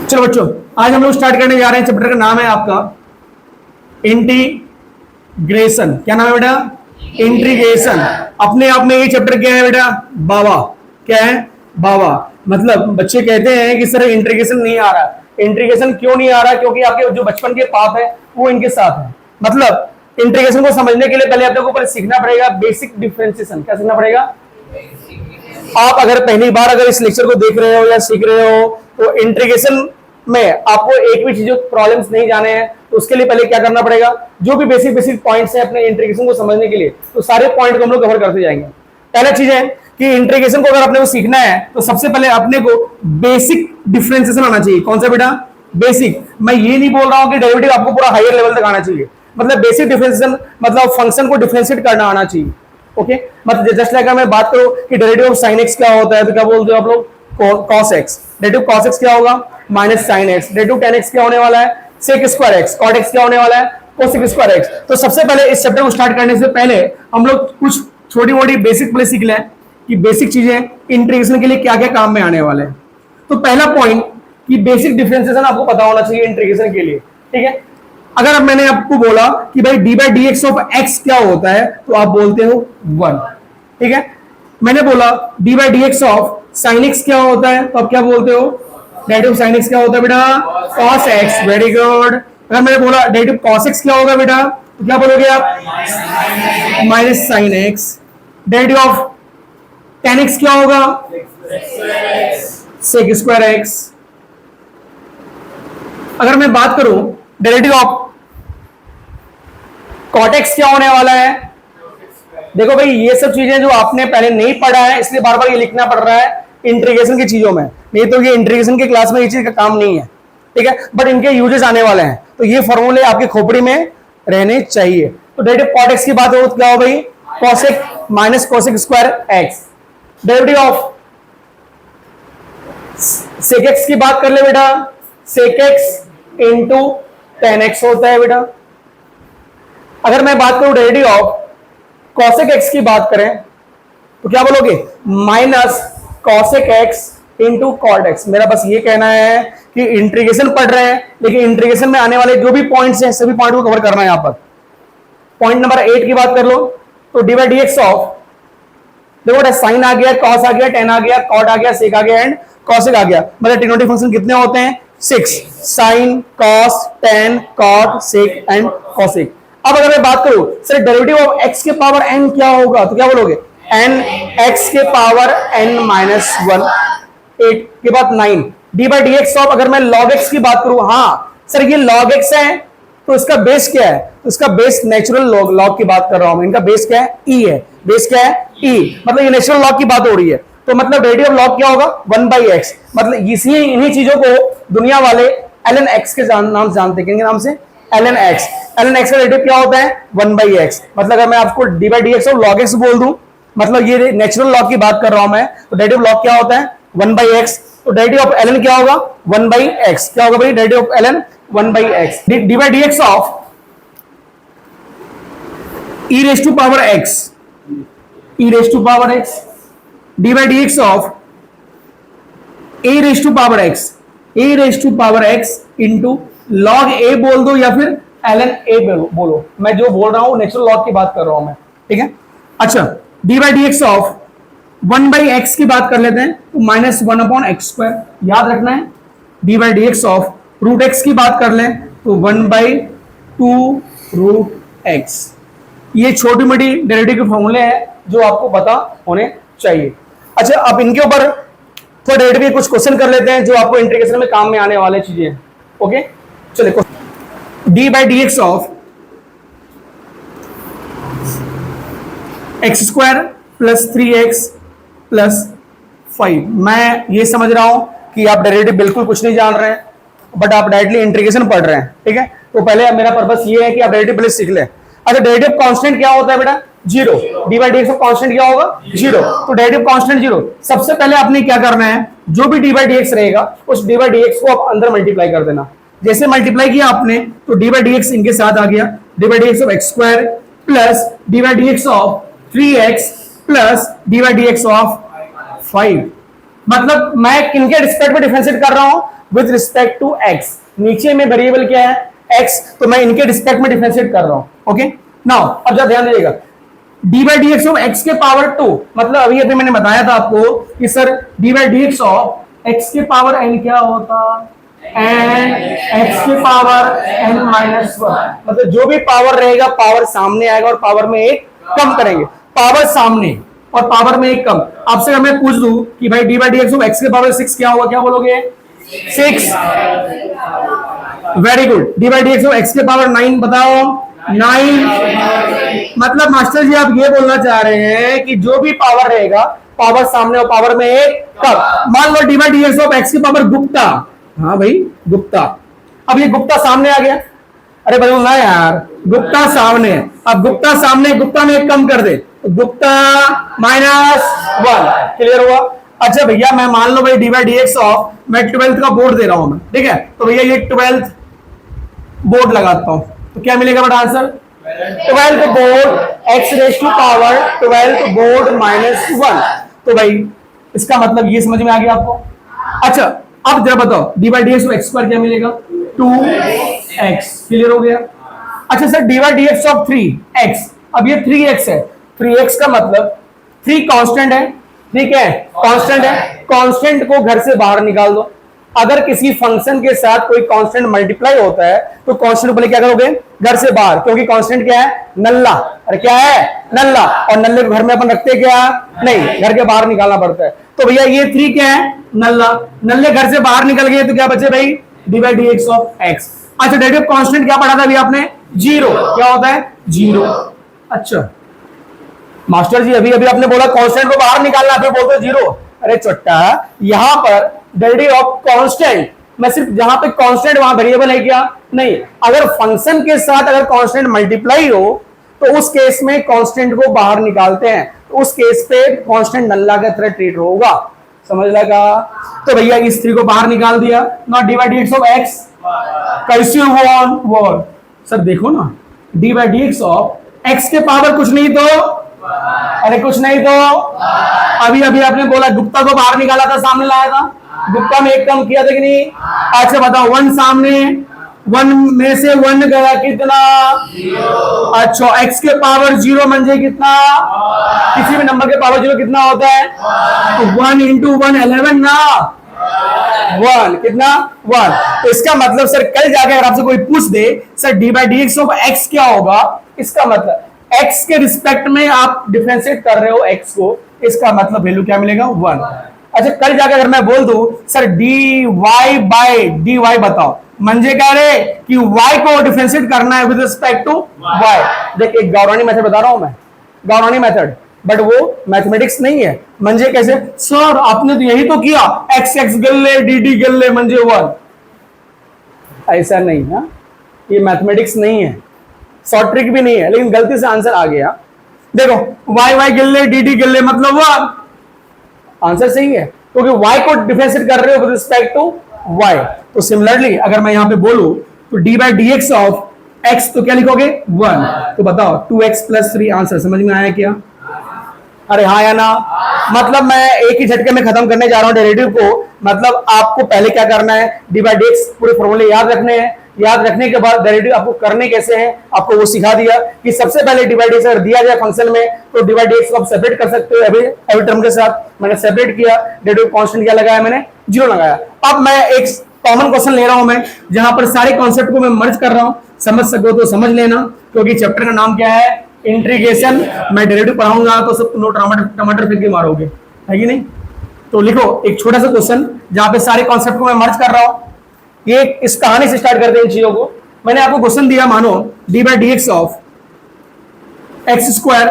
चलो बच्चों, आज हम लोग स्टार्ट करने जा रहे हैं। चैप्टर का नाम है आपका इंटीग्रेशन। क्या नाम है बेटा? इंटीग्रेशन। अपने आप में ये चैप्टर क्या है बेटा? बाबा। क्या है? बाबा। मतलब बच्चे कहते हैं कि सर इंटीग्रेशन नहीं आ रहा। इंटीग्रेशन क्यों नहीं आ रहा? क्योंकि आपके जो बचपन के पाप है वो इनके साथ है। मतलब इंटीग्रेशन को समझने के लिए पहले आप लोगों को सीखना पड़ेगा बेसिक डिफरेंशिएशन। क्या सीखना पड़ेगा? आप अगर पहली बार अगर इस लेक्चर को देख रहे हो या सीख रहे हो तो इंटीग्रेशन में आपको एक भी चीज प्रॉब्लम्स नहीं जाने हैं, तो उसके लिए पहले क्या करना पड़ेगा? जो भी बेसिक बेसिक पॉइंट्स हैं अपने इंटीग्रेशन को समझने के लिए, तो सारे पॉइंट को हम लोग कवर करते जाएंगे। पहला चीज है कि इंटीग्रेशन को अगर अपने को सीखना है तो सबसे पहले अपने को बेसिक डिफरेंशिएशन आना चाहिए। कौन सा बेटा? बेसिक। मैं ये नहीं बोल रहा हूं कि डेरिवेटिव आपको पूरा हायर लेवल तक आना चाहिए। मतलब बेसिक डिफरेंशिएशन मतलब फंक्शन को डिफरेंशिएट करना आना चाहिए। ओके, मतलब जस्ट लाइक मैं बात करूं कि डेरिवेटिव ऑफ sin x क्या होता है तो क्या बोलते हो आप लोग? cos x। Derivative cos x क्या होगा? Minus sin x। Derivative tan x क्या होने वाला है? sec square x। cot x क्या होने वाला है? cosec square x। तो सबसे पहले इस चैप्टर को स्टार्ट करने से पहले हम लोग कुछ छोटी मोटी बेसिक पहले सीख लें कि बेसिक चीजें इंटीग्रेशन के लिए क्या क्या काम में आने वाले हैं। तो पहला पॉइंट कि बेसिक डिफरेंशिएशन आपको पता होना चाहिए इंटीग्रेशन के लिए। ठीक है, अगर अब मैंने आपको बोला कि भाई D by d x of x क्या होता है तो आप बोलते हो 1। ठीक है, मैंने बोला D by d x of sine x क्या होता है तो आप क्या बोलते हो? डेरिवेटिव साइन एक्स क्या होता है बेटा? Cos x. Very good. अगर मैंने बोला डेरिवेटिव कॉस एक्स क्या होगा बेटा तो क्या बोलोगे आप? Minus sine x. Derivative of tan x क्या होगा? Sec square x. अगर मैं बात करूं डेरिवेटिव ऑफ cot x क्या होने वाला है? देखो भाई, ये सब चीजें जो आपने पहले नहीं पढ़ा है इसलिए बार बार ये लिखना पड़ रहा है इंटीग्रेशन की चीजों में, नहीं तो ये इंटीग्रेशन के क्लास में ये चीज का काम नहीं है। ठीक है, बट इनके यूजेस आने वाले हैं तो ये फॉर्मूले आपकी खोपड़ी में रहने चाहिए। तो डेरिवेटिव cot x की बात हो तो क्या हो भाई? cosec minus cosec square x। Derivative of sec x की बात कर ले बेटा, sec x into tan x होता है बेटा। अगर मैं बात करूं डेरिवेटिव ऑफ cosec x की बात करें तो क्या बोलोगे? Minus cosec x into cot x। मेरा बस ये कहना है कि इंटीग्रेशन पढ़ रहे हैं लेकिन इंटीग्रेशन में आने वाले जो भी पॉइंट्स हैं सभी पॉइंट को कवर करना है। यहां पर पॉइंट नंबर 8 की बात कर लो तो D by d x of, देखो साइन आ गया, कॉस आ गया, टेन आ गया, कॉट आ गया, सेक आ गया एंड कॉसेक आ गया। मतलब ट्रिग्नोमेट्रिक फंक्शन कितने होते हैं? 6। Sine, cos, tan, cot, sec and cosec. अब अगर मैं बात करूं सर डेरिवेटिव ऑफ x के पावर n क्या होगा तो क्या बोलोगे? n x के पावर n माइनस 1। 8 के बाद 9 d by d x of, अगर मैं log x की बात करूं, हाँ सर ये log x है तो इसका बेस क्या है? तो इसका बेस नेचुरल लॉग की बात कर रहा हूं मैं। इनका बेस क्या है? e है। बेस क्या है? e। मतलब ये नेचुरल लॉग की बात हो रही है तो मतलब डेरिवेटिव ऑफ log क्या होगा? 1/x। मतलब इसी इन्हीं चीजों को दुनिया वाले ln x के नाम से जानते हैं। किनके नाम से? ln x। ln x का डेरिवेटिव क्या होता है? 1/x। मतलब अगर मैं आपको D by d x of log x बोल दूं, मतलब ये नेचुरल लॉग की बात कर रहा हूं मैं, तो डेरिवेटिव लॉग क्या होता है? 1/x। तो डेरिवेटिव ऑफ ln क्या होगा? 1/x। क्या होगा भाई? Derivative of ln 1/x। D by d x of e raise to power x, e raise to power x, d by d x of a raise to power x, a raise to power x into log a बोल दो या फिर ln a बोलो। मैं जो बोल रहा हूं नेचुरल लॉग की बात कर रहा हूं मैं। ठीक है, अच्छा D by d x of 1/x की बात कर लेते हैं तो माइनस 1/x²। याद रखना है d by d x of root x की बात कर लें तो 1/2 रूट x। ये छोटी मोटी डेरिवेटिव के फॉर्मूले हैं जो आपको पता होने चाहिए। अच्छा, अब इनके ऊपर तो डेरिवेटिव के कुछ क्वेश्चन कर लेते हैं जो आपको इंटीग्रेशन में काम में आने वाले चीजें हैं। ओके, चलिए D by d x of x square plus 3x plus 5। मैं ये समझ रहा हूं कि आप डेरिवेटिव बिल्कुल कुछ नहीं जान रहे हैं बट आप डायरेक्टली इंटीग्रेशन पढ़ रहे हैं। ठीक है, तो पहले मेरा पर्पस ये है कि आप डेरिवेटिव पहले सीख लें। अच्छा, डेरिवेटिव कांस्टेंट क्या होता है बेटा? 0। D by d x of constant क्या होगा? 0। तो डेरिवेटिव कांस्टेंट 0। सबसे पहले आपने क्या करना है, जो भी डी बाई डी एक्स रहेगा उस डी बाई डी एक्स को आप अंदर मल्टीप्लाई कर देना। जैसे मल्टीप्लाई किया आपने तो डी बाई डी एक्स इनके साथ आ गया। D by d x of x square plus d by d x of 3x plus d by d x of 5। मतलब मैं किनके रिस्पेक्ट में डिफरेंशिएट कर रहा हूं, विद रिस्पेक्ट टू एक्स। नीचे में वेरिएबल क्या है, एक्स, तो मैं इनके रिस्पेक्ट में डिफरेंशिएट कर रहा हूं। ओके नाउ अब जरा ध्यान दीजिएगा, D by d x of x के पावर 2, मतलब अभी अभी मैंने बताया था आपको कि sir d by d x of x के पावर एन क्या होता, एन एक्स के पावर एन माइनस 1, मतलब जो भी पावर रहेगा पावर सामने आएगा और पावर में एक कम करेंगे, पावर सामने और पावर में एक कम। आपसे अगर मैं पूछ दूं कि भाई D by d x of x के पावर 6 क्या होगा, क्या बोलोगे, 6। Very good. D by d x of x के पावर 9 बताओ, 9। मतलब मास्टर जी आप ये बोलना चाह रहे हैं कि जो भी पावर रहेगा पावर सामने और पावर में एक कम। मान लो d by d x of x की पावर गुप्ता, हाँ भाई गुप्ता, अब ये गुप्ता सामने आ गया, अरे बोलो ना यार, गुप्ता सामने, अब गुप्ता सामने, गुप्ता में एक कम कर दे, गुप्ता -1, क्लियर हुआ। अच्छा भैया मैं मान लो भाई D by d x of, मैं 12th का बोर्ड दे रहा हूं मैं, ठीक है, तो भैया ये 12th बोर्ड लगाता हूं, तो क्या मिलेगा बेटा answer, 12th board x raise to power 12th board -1। तो भाई इसका मतलब ये समझ में आ गया आपको। अच्छा अब जरा बताओ D by d x x square क्या मिलेगा, 2x, क्लियर हो गया। अच्छा sir d by d x of 3x, अब ये 3x है, 3x का मतलब 3 कांस्टेंट है, ठीक है, कांस्टेंट है, कांस्टेंट को घर से बाहर निकाल दो। अगर किसी फंक्शन के साथ कोई कांस्टेंट मल्टीप्लाई होता है तो कांस्टेंट को क्या करोगे, घर से बाहर, क्योंकि कांस्टेंट क्या है, नल्ला, अरे क्या है, नल्ला, और नल्ले को घर में अपन रखते क्या, नहीं, घर के बाहर निकालना पड़ता है। तो भैया ये 3 क्या है, नल्ला, नल्ले घर से बाहर निकल गए तो क्या बचे भाई, D by d x of x. अच्छा डेरिवेटिव कांस्टेंट क्या पढ़ा था अभी आपने, 0, क्या होता है 0। अच्छा मास्टर जी अभी अभी आपने बोला कांस्टेंट को बाहर निकालना, फिर बोलते हो 0, अरे चट्टा, यहां पर डेरिवेटिव ऑफ कांस्टेंट, मैं सिर्फ जहां पे कांस्टेंट वहां वेरिएबल है क्या, नहीं, अगर फंक्शन के साथ अगर कांस्टेंट मल्टीप्लाई हो तो उस केस में कांस्टेंट को बाहर निकालते हैं, तो उस केस पे कांस्टेंट नल्ला की तरह ट्रीट होगा, समझ लगा। तो भैया इस 3 को बाहर निकाल दिया, not D by d x of x, कैसे वो सर देखो ना, d by d x of x के पावर कुछ नहीं तो, अरे कुछ नहीं तो, अभी अभी आपने बोला गुप्ता को बाहर निकाला था, सामने लाया था, गुप्ता में एक कम किया था कि नहीं। अच्छा बताओ 1 सामने, 1 में से 1 गया कितना, अच्छा x के पावर 0 म्हणजे कितना, किसी भी नंबर के पावर 0 कितना होता है, तो 1 इंटू 1 11 ना, 1 कितना 1। तो इसका मतलब सर कल जाके अगर आपसे कोई पूछ दे sir d by d x of x क्या होगा, इसका मतलब x के रिस्पेक्ट में आप डिफरेंशिएट कर रहे हो x को, इसका मतलब वैल्यू क्या मिलेगा 1। अच्छा कल जाकर अगर मैं बोल दूं sir d y by d y बताओ, म्हणजे क्या रे कि y को डिफरेंशिएट करना है विद रिस्पेक्ट टू y। देखिए गौरानी मेथड बता रहा हूं मैं, गौरानी मेथड, बट वो मैथमेटिक्स नहीं है। म्हणजे कैसे सर आपने तो यही तो किया, x x गल्ले डी डी गल्ले म्हणजे 1, ऐसा नहीं है, ये मैथमेटिक्स नहीं है, शॉर्ट ट्रिक भी नहीं है, लेकिन गलती से आंसर आ गया। देखो y y गिल्ले डी डी गिल्ले मतलब वो आंसर सही है, क्योंकि y को डिफरेंशिएट कर रहे हो विद रिस्पेक्ट टू y। तो सिमिलरली अगर मैं यहां पे बोलूं तो D by d x of x तो क्या लिखोगे 1, तो बताओ 2x + 3 आंसर समझ में आया क्या, अरे हाँ या ना। मतलब मैं एक ही झटके में खत्म करने जा रहा हूं डेरिवेटिव को, मतलब आपको पहले क्या करना है, डी बाई डी एक्स पूरे फॉर्मूले याद रखने हैं, याद रखने के बाद डेरिवेटिव आपको करने कैसे हैं आपको वो सिखा दिया कि सबसे पहले डिवाइड अगर दिया जाए फंक्शन में तो डिवाइड एक्स को आप सेपरेट कर सकते हो एवरी टर्म के साथ। मैंने सेपरेट किया, डेरिवेटिव कांस्टेंट क्या लगाया, मैंने 0 लगाया। अब मैं एक कॉमन क्वेश्चन ले रहा हूं मैं, जहां पर सारे कॉन्सेप्ट को मैं मर्ज कर रहा हूं, समझ सको तो समझ लेना, क्योंकि चैप्टर का नाम क्या है, इंटीग्रेशन। मैं डेरिवेटिव पढ़ाऊंगा तो सब नो टमाटर फिर के मारोगे, है कि नहीं। तो लिखो एक छोटा सा क्वेश्चन जहां पे सारे कॉन्सेप्ट को मैं मर्ज कर रहा हूं। ये इस कहानी से स्टार्ट करते हैं इन चीजों को। मैंने आपको क्वेश्चन दिया, मानो d by d x of x square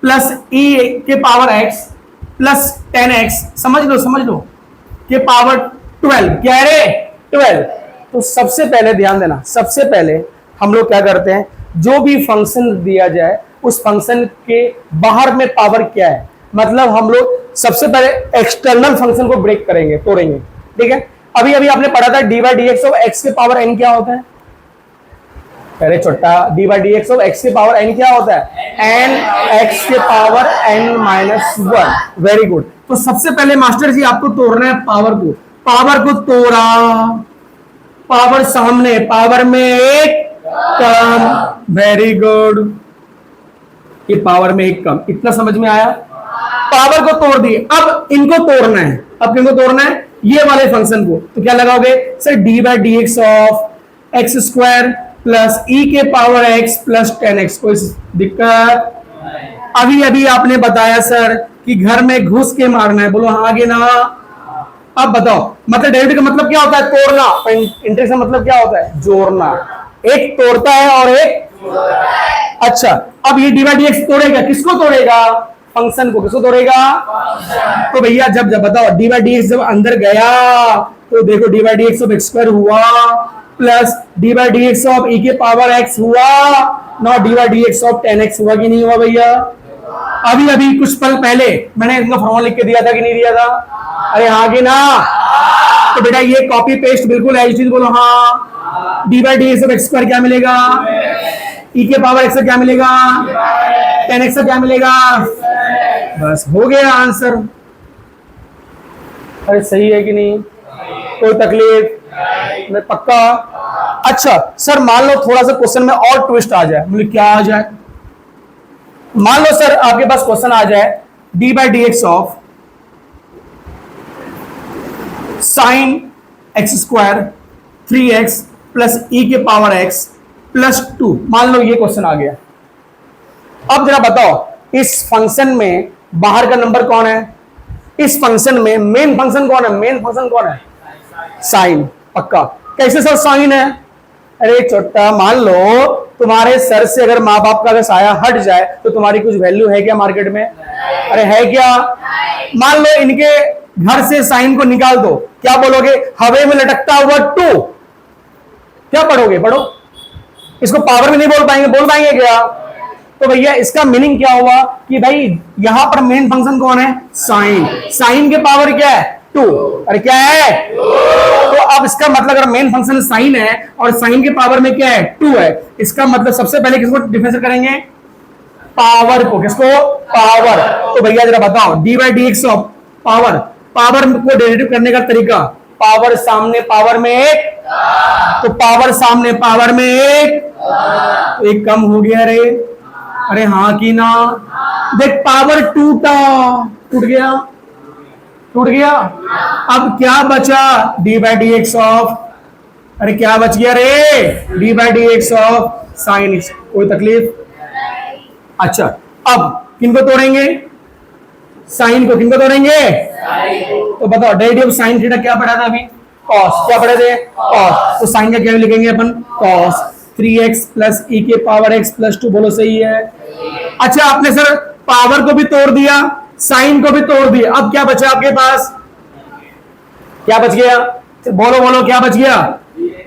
plus e के पावर एक्स प्लस 10x, समझ लो के पावर 12, क्या है रे 12। तो सबसे पहले ध्यान देना, सबसे पहले हम लोग क्या करते हैं, जो भी फंक्शन दिया जाए उस फंक्शन के बाहर में पावर क्या है, मतलब हम लोग सबसे पहले एक्सटर्नल फंक्शन को ब्रेक करेंगे, तोड़ेंगे, ठीक है। अभी अभी आपने पढ़ा था D by d x of x के पावर एन क्या होता है, अरे छोटा D by d x of x के पावर एन क्या होता है, एन एक्स के पावर एन -1। Very good. तो सबसे पहले मास्टर जी आपको तोड़ना है पावर को, पावर को तोड़ा, पावर सामने, पावर में एक कम, वेरी गुड, ये पावर में एक कम, इतना समझ में आया। पावर को तोड़ दिए, अब इनको तोड़ना है, अब किनको तोड़ना है, ये वाले फंक्शन को, तो क्या लगाओगे sir, d by d x of x square plus e के पावर एक्स प्लस 10x, कोई दिक्कत? अभी अभी आपने बताया सर कि घर में घुस के मारना है, बोलो हाँ आगे ना। अब बताओ, मतलब डेरिवेटिव का मतलब क्या होता है, तोड़ना, इंटीग्रेशन का मतलब क्या होता है, जोड़ना, एक तोड़ता है और एक, अच्छा अब ये डी बाई डी एक्स तोड़ेगा, किसको तोड़ेगा, फंक्शन को, किसको तोड़ेगा, तो भैया जब जब बताओ डी बाई डी एक्स जब अंदर गया तो देखो d by d x of x square हुआ plus d by d x of e के पावर एक्स हुआ, ना d by d x of 10x हुआ कि नहीं हुआ भैया? अभी अभी कुछ पल पहले मैंने इनका फॉर्मूला लिख के दिया था कि नहीं दिया था, अरे हाँ कि ना? तो बेटा ये कॉपी पेस्ट बिल्कुल है, चीज बोलो हाँ, D by d x of x square क्या मिलेगा, ई के पावर एक्स क्या मिलेगा, 10x क्या मिलेगा, बस हो गया आंसर। अरे सही है कि नहीं, कोई तकलीफ मैं पक्का? अच्छा सर मान लो थोड़ा सा क्वेश्चन में और ट्विस्ट आ जाए, बोले क्या आ जाए, मान लो सर आपके पास क्वेश्चन आ जाए d by d x of sine x square 3x plus e के पावर x प्लस 2, मान लो ये क्वेश्चन आ गया। अब जरा बताओ इस फंक्शन में बाहर का नंबर कौन है, इस फंक्शन में मेन फंक्शन कौन है, मेन फंक्शन कौन है, साइन, पक्का? कैसे सर साइन है, अरे छोटा मान लो तुम्हारे सर से अगर माँ बाप का अगर साया हट जाए तो तुम्हारी कुछ वैल्यू है क्या मार्केट में, अरे है क्या? मान लो इनके घर से साइन को निकाल दो, क्या बोलोगे, हवे में लटकता हुआ 2, क्या पढ़ोगे, पढ़ो, इसको पावर में नहीं बोल पाएंगे, बोल पाएंगे क्या? तो भैया इसका मीनिंग क्या हुआ कि भाई यहां पर मेन फंक्शन कौन है, साइन, साइन के पावर क्या है 2, अरे क्या है, तो अब इसका मतलब अगर मेन फंक्शन साइन है और साइन के पावर में क्या है 2 है, इसका मतलब सबसे पहले किसको डिफरेंशिएट करेंगे, पावर को, किसको, पावर। तो भैया जरा बताओ D by d x of power, power को डेरिवेटिव करने का तरीका, पावर सामने पावर में एक, तो पावर सामने पावर में एक कम हो गया रे, अरे हाँ कि ना? देख पावर टूट गया, टूट गया, अब क्या बचा, D by d x of, अरे क्या बच गया रे, D by d x of sine x, कोई तकलीफ? अच्छा अब किनको तोड़ेंगे, साइन को, किनको तोड़ेंगे, तो बताओ डेरिवेटिव साइन थीटा क्या पढ़ा था अभी, कॉस, क्या पढ़े थे, कॉस, तो साइन का क्या लिखेंगे अपन, कॉस 3x प्लस ई के पावर x प्लस 2, बोलो सही है। अच्छा आपने सर पावर को भी तोड़ दिया, साइन को भी तोड़ दिया, अब क्या बचा आपके पास, क्या बच गया, बोलो बोलो क्या बच गया,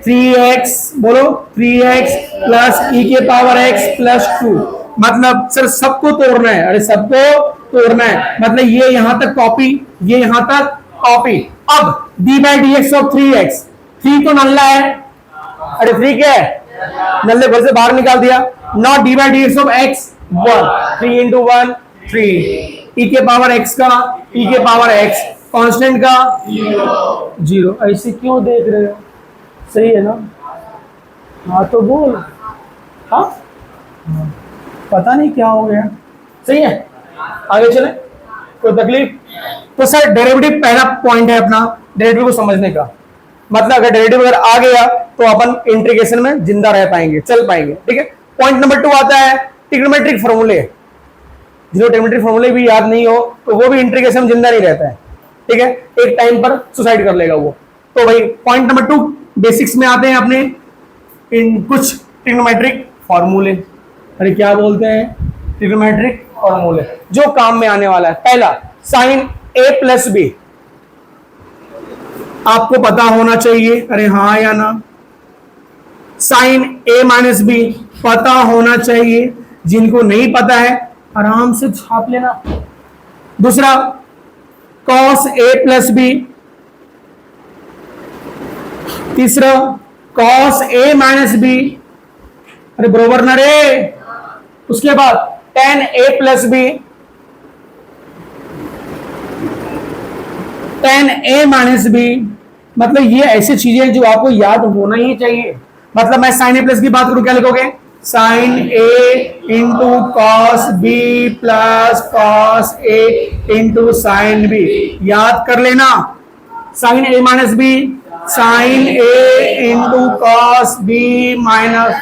3x, बोलो 3x प्लस ई के पावर x प्लस 2, मतलब सर सबको तोड़ना है, अरे सबको तोड़ना है, मतलब ये यहां तक कॉपी, ये यहां तक कॉपी। अब D by d x of 3x, 3 तो नल्ला है, अरे 3 क्या है, नल्ले घर से बाहर निकाल दिया, not D by d x of x 1, 3 into 1 3, ई के पावर x का, ई के पावर x कांस्टेंट का 0, ऐसे क्यों देख रहे हो, सही है ना? हाँ तो बोल, हाँ पता नहीं क्या हो गया, सही है, आगे चले, कोई तकलीफ? तो सर डेरिवेटिव पहला पॉइंट है अपना, डेरिवेटिव को समझने का, मतलब अगर डेरिवेटिव अगर आ गया तो अपन इंटीग्रेशन में जिंदा रह पाएंगे, चल पाएंगे, ठीक है। पॉइंट नंबर 2 आता है ट्रिग्नोमेट्रिक फॉर्मूले, जिनको ट्रिग्नोमेट्रिक फॉर्मूले भी याद नहीं हो तो वो भी इंटीग्रेशन में जिंदा नहीं रहता है, ठीक है, एक टाइम पर सुसाइड कर लेगा वो। तो भाई पॉइंट नंबर 2 बेसिक्स में आते हैं अपने इन कुछ ट्रिग्नोमेट्रिक फॉर्मूले, अरे क्या बोलते हैं, ट्रिग्नोमेट्रिक फॉर्मूले जो काम में आने वाला है। पहला साइन a प्लस बी, आपको पता होना चाहिए, अरे हाँ या ना, साइन a माइनस बी पता होना चाहिए, जिनको नहीं पता है आराम से छाप लेना। दूसरा कॉस a प्लस बी, तीसरा कॉस a माइनस बी, अरे बरोबर ना रे, उसके बाद tan a plus b, tan a minus b, मतलब ये ऐसी चीजें जो आपको याद होना ही चाहिए। मतलब मैं साइन ए प्लस की बात करूं, क्या लिखोगे? Sine A into cos B plus cos A into sine B, याद कर लेना। Sine A minus B, sine A into cos B minus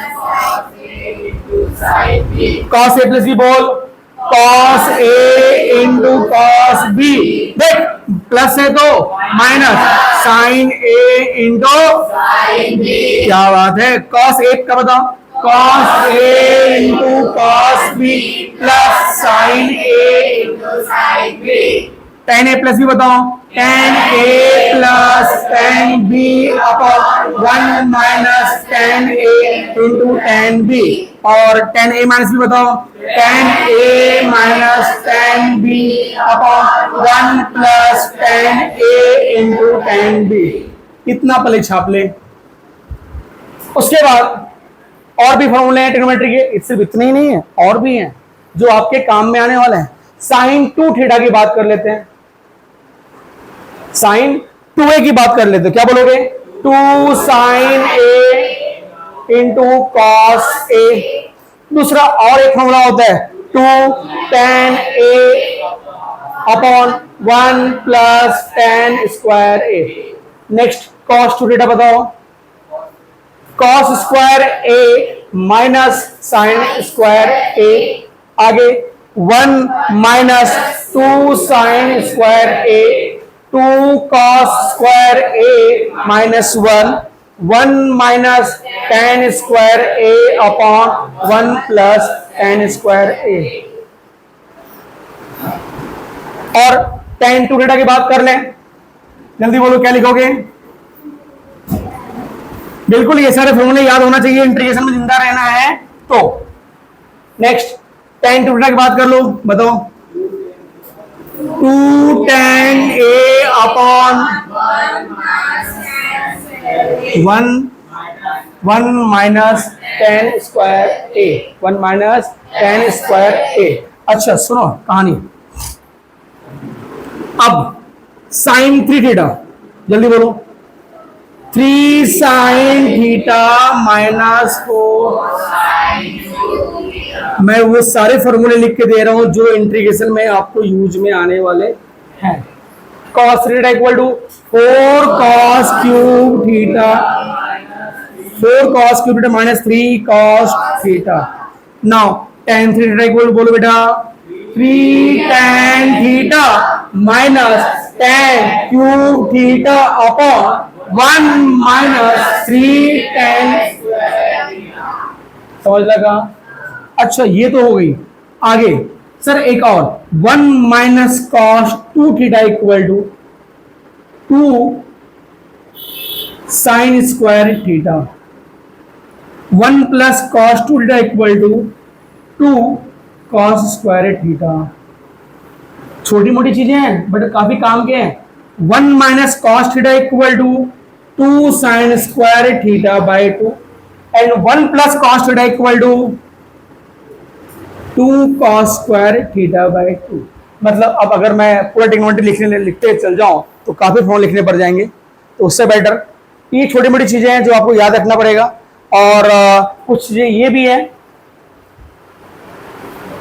cos A plus B, बोल cos A into cos B. देख प्लस है तो minus sine A into sine B, क्या बात है। कॉस ए का बताओ, cos A into cos B plus sine A into sine B. Tan A plus B बताओ, tan A plus tan B upon one minus tan A into tan B. और tan A minus B बताओ, tan A minus tan B upon one plus tan A into tan B. इतना पहले छाप ले। उसके बाद और भी फॉर्मूले हैं ट्रिग्नोमेट्री के, सिर्फ इतने ही नहीं है, और भी हैं जो आपके काम में आने वाले हैं। साइन टू थीटा की बात कर लेते हैं, साइन टू ए की बात कर लेते हैं। क्या बोलोगे? Two sine A into cos A. दूसरा और एक फॉर्मूला होता है, two tan A upon one plus tan square A. Next cos two theta बताओ, cos square A minus sine square A. आगे one minus two sine square A, two cos square A minus one, one minus tan square A upon one plus tan square A. और tan to theta की बात कर लें, जल्दी बोलो क्या लिखोगे? बिल्कुल ये सारे फॉर्मूले याद होना चाहिए, इंटीग्रेशन में जिंदा रहना है तो। नेक्स्ट टेन टू थीटा की बात कर लो, बताओ। Two tan A upon one minus tan square A, one minus tan square A. अच्छा सुनो कहानी। अब साइन थ्री थीटा, जल्दी बोलो। Three sine theta minus four. मैं वो सारे फॉर्मूले लिख के दे रहा हूं जो इंटीग्रेशन में आपको यूज में आने वाले हैं। Cos theta equal to four cos cube theta, four cos cube theta minus three cos theta. Now tan theta equal to, बोलो बेटा, three tan theta minus tan cube theta upon one minus three tan. समझ लगा? अच्छा ये तो हो गई। आगे सर एक और, one minus cos two theta equal to two sine square theta, one plus cos two theta equal to two cos square theta. छोटी मोटी चीजें हैं बट काफी काम के हैं। One minus cos theta equal to two sine square theta by two, and one plus cos theta equal to two cos square theta by two. मतलब अब अगर मैं पूरा ट्रिग्नोमेट्री लिखते चल जाऊं तो काफी फॉर्मूले लिखने पड़ जाएंगे, तो उससे बेटर ये छोटी मोटी चीजें हैं जो आपको याद रखना पड़ेगा। और कुछ चीजें ये भी हैं,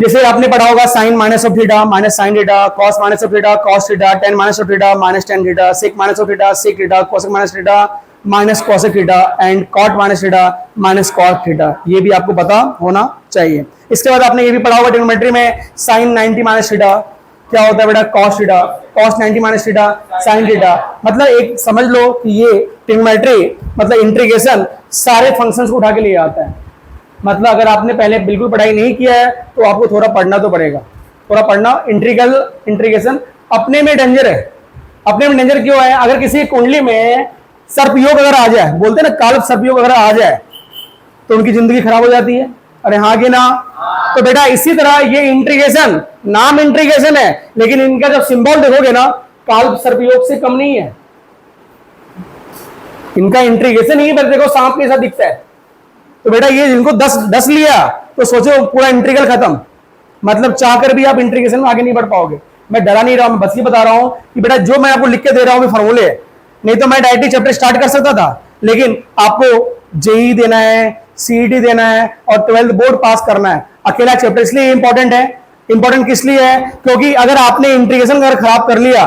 जैसे आपने पढ़ा होगा sine minus of theta minus sine theta, cos minus of theta cos theta, tan minus of theta minus tan theta, sec minus of theta sec theta, cosec minus theta minus cosec theta, and cot minus theta minus cot theta. ये भी आपको पता होना चाहिए। इसके बाद आपने ये भी पढ़ा होगा ट्रिग्नोमेट्री में साइन 90 माइनस थीटा क्या होता है बेटा, cos theta, cos 90 minus theta sine theta. मतलब एक समझ लो कि ये ट्रिग्नोमेट्री मतलब इंटीग्रेशन सारे फंक्शंस को उठा के ले आता है। मतलब अगर आपने पहले बिल्कुल पढ़ाई नहीं किया है तो आपको थोड़ा पढ़ना तो पड़ेगा, थोड़ा पढ़ना। इंटीग्रेशन अपने में डेंजर है। अपने में डेंजर क्यों है? अगर किसी कुंडली में सर्पयोग अगर आ जाए, बोलते हैं ना काल्प सर्पयोग अगर आ जाए तो उनकी जिंदगी खराब हो जाती है। अरे हाँ कि ना? तो बेटा इसी तरह ये इंटीग्रेशन, नाम इंटीग्रेशन है लेकिन इनका जब सिंबल देखोगे ना काल्प सर्पयोग से कम नहीं है। इनका इंटीग्रेशन ही पर देखो सांप के साथ दिखता है। तो बेटा ये जिनको 10 लिया तो सोचो पूरा इंटीग्रल खत्म। मतलब चाहकर भी आप इंटीग्रेशन में आगे नहीं बढ़ पाओगे। मैं डरा नहीं रहा हूं, मैं बस ये बता रहा हूं कि बेटा जो मैं आपको लिख के दे रहा हूं वो फॉर्मूले है, नहीं तो मैं डायरेक्टली चैप्टर स्टार्ट कर सकता था, लेकिन आपको जेई देना है, सीईटी देना है और 12th बोर्ड पास करना है। अकेला चैप्टर इसलिए इंपॉर्टेंट है, इंपॉर्टेंट किस लिए है, क्योंकि अगर आपने इंटीग्रेशन अगर खराब कर लिया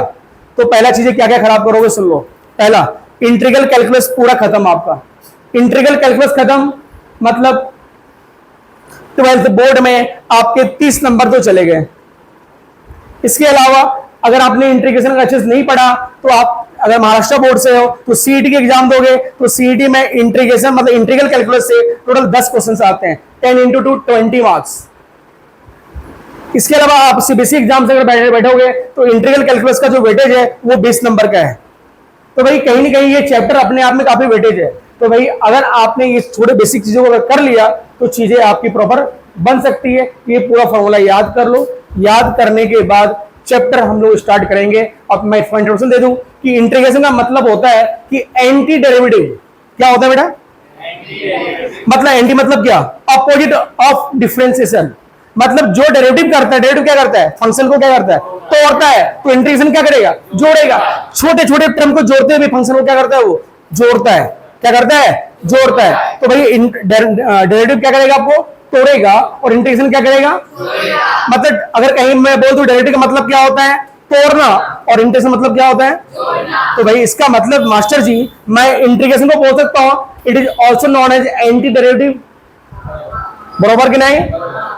तो पहला चीजें क्या क्या खराब करोगे सुन लो। पहला, इंटीग्रल कैलकुलस पूरा खत्म आपका, इंटीग्रल कैलकुलस खत्म, मतलब 12th बोर्ड में आपके 30 नंबर तो चले गए। इसके अलावा अगर आपने इंटीग्रेशन का अच्छे से नहीं पढ़ा तो आप अगर महाराष्ट्र बोर्ड से हो तो सीईटी के एग्जाम दोगे तो सीईटी में इंटीग्रेशन मतलब इंटीग्रल कैलकुलस से टोटल 10 क्वेश्चंस आते हैं, 10 into 2 20 मार्क्स। इसके अलावा आप सीबीएसई एग्जाम से अगर बैठोगे तो इंटीग्रल कैलकुलस का जो वेटेज है वो 20 नंबर का है। तो भाई कहीं ना कहीं ये चैप्टर अपने आप में काफी वेटेज है। तो भाई अगर आपने ये थोड़े बेसिक चीजों को अगर कर लिया तो चीजें आपकी प्रॉपर बन सकती है। ये पूरा फॉर्मूला याद कर लो, याद करने के बाद चैप्टर हम लोग स्टार्ट करेंगे। अब मैं इंट्रोडक्शन दे दूं कि इंटीग्रेशन का मतलब होता है कि एंटी डेरिवेटिव। क्या होता है बेटा? मतलब एंटी मतलब क्या? Opposite of differentiation. मतलब जो डेरिवेटिव करता है, डेरिवेटिव क्या करता है? फंक्शन को क्या करता है? तोड़ता है। तो इंटीग्रेशन क्या करेगा? जोड़ेगा। छोटे छोटे टर्म को जोड़ते हुए फंक्शन को क्या करता है? वो जोड़ता है। क्या करता है? जोड़ता है। तो भाई डेरिवेटिव क्या करेगा? आपको तोड़ेगा। और इंटीग्रेशन क्या करेगा? मतलब अगर कहीं मैं बोल दूं डेरिवेटिव का मतलब क्या होता है? तोड़ना। और इंटीग्रेशन मतलब क्या होता है? तो भाई इसका मतलब मास्टर जी मैं इंटीग्रेशन को बोल सकता हूं it is also known as anti derivative. बरोबर कि नहीं?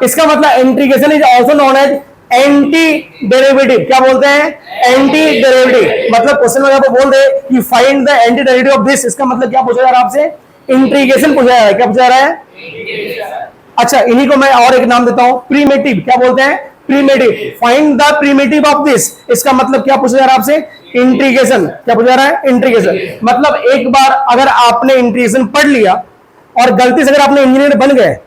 इसका मतलब integration is also known as anti derivative. क्या बोलते हैं? Anti derivative. मतलब क्वेश्चन में आपको बोल दे कि find the anti derivative of this, इसका मतलब क्या पूछा जा रहा है आपसे? इंटीग्रेशन पूछा जा रहा है। क्या पूछा जा रहा है? अच्छा, इन्हीं को मैं और एक नाम देता हूं, प्रीमेटिव। क्या बोलते हैं? Primitive. Find the primitive of this, इसका मतलब क्या पूछा जा रहा है आपसे? इंटीग्रेशन। क्या पूछा जा रहा है? इंटीग्रेशन। मतलब एक बार अगर आपने इंटीग्रेशन पढ़ लिया और गलती से अगर आपने इंजीनियर बन गए,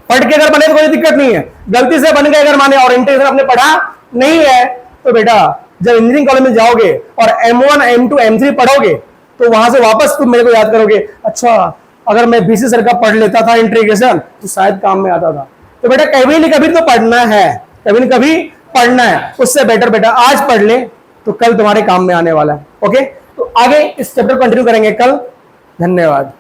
पढ़ के अगर बने तो कोई दिक्कत नहीं है, गलती से बन गए अगर माने और इंटीग्रेशन आपने पढ़ा नहीं है तो बेटा जब इंजीनियरिंग कॉलेज में जाओगे और M1 M2 M3 पढ़ोगे तो वहां से वापस तुम मेरे को याद करोगे, अच्छा अगर मैं बीसी सर का पढ़ लेता था इंटीग्रेशन तो शायद काम में आता था। तो बेटा कभी नहीं कभी तो पढ़ना है, कभी नहीं कभी पढ़ना है। उससे बेटर बेटा आज पढ़ ले तो कल तुम्हारे काम में आने वाला है। ओके, तो आगे इस चैप्टर कंटिन्यू करेंगे कल। धन्यवाद।